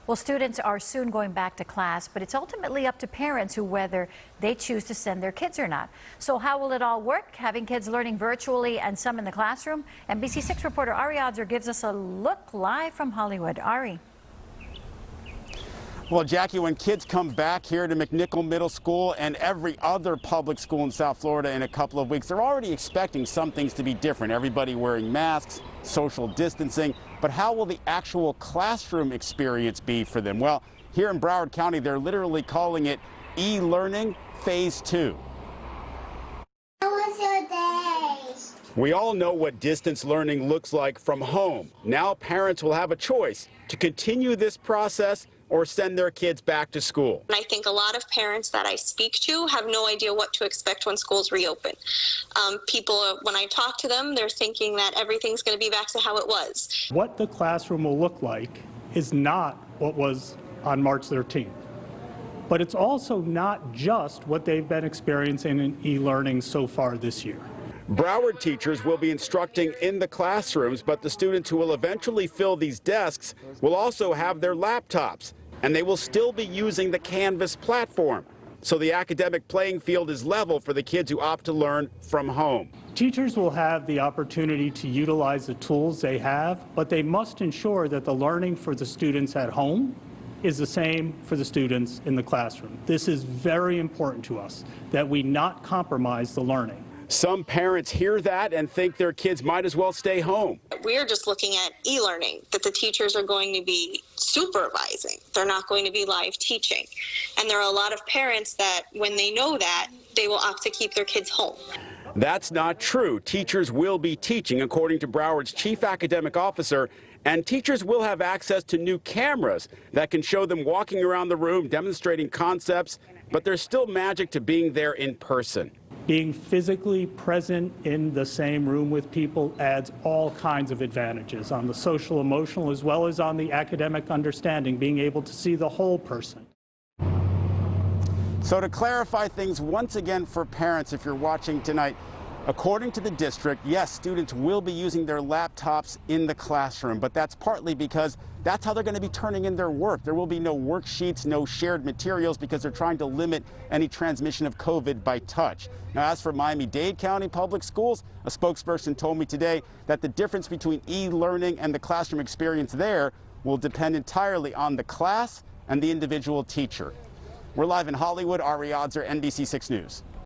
Well, students are soon going back to class, but it's ultimately up to parents who whether they choose to send their kids or not. So how will it all work? Having kids learning virtually and some in the classroom? NBC6 reporter Ari Odzer gives us a look live from Hollywood. Ari. Well, Jackie, when kids come back here to McNichol Middle School and every other public school in South Florida in a couple of weeks, they're already expecting some things to be different. Everybody wearing masks, social distancing. But how will the actual classroom experience be for them? Well, here in Broward County, they're literally calling it e-learning phase 2. How was your day? We all know what distance learning looks like from home. Now parents will have a choice to continue this process or send their kids back to school. And I think a lot of parents that I speak to have no idea what to expect when schools reopen. People, when I talk to them, they're thinking that everything's going to be back to how it was. What the classroom will look like is not what was on March 13th. But it's also not just what they've been experiencing in e-learning so far this year. Broward teachers will be instructing in the classrooms, but the students who will eventually fill these desks will also have their laptops, and they will still be using the Canvas platform. So the academic playing field is level for the kids who opt to learn from home. Teachers will have the opportunity to utilize the tools they have, but they must ensure that the learning for the students at home is the same for the students in the classroom. This is very important to us, that we not compromise the learning. Some parents hear that and think their kids might as well stay home. We're just looking at e-learning, that the teachers are going to be supervising. They're not going to be live teaching. And there are a lot of parents that, when they know that, they will opt to keep their kids home. That's not true. Teachers will be teaching, according to Broward's chief academic officer, and teachers will have access to new cameras that can show them walking around the room, demonstrating concepts, but there's still magic to being there in person. Being physically present in the same room with people adds all kinds of advantages on the social, emotional, as well as on the academic understanding, being able to see the whole person. So to clarify things once again for parents, if you're watching tonight, according to the district, yes, students will be using their laptops in the classroom, but that's partly because that's how they're going to be turning in their work. There will be no worksheets, no shared materials, because they're trying to limit any transmission of COVID by touch. Now, as for Miami-Dade County Public Schools, a spokesperson told me today that the difference between e-learning and the classroom experience there will depend entirely on the class and the individual teacher. We're live in Hollywood. Ari Odzer, NBC6 News.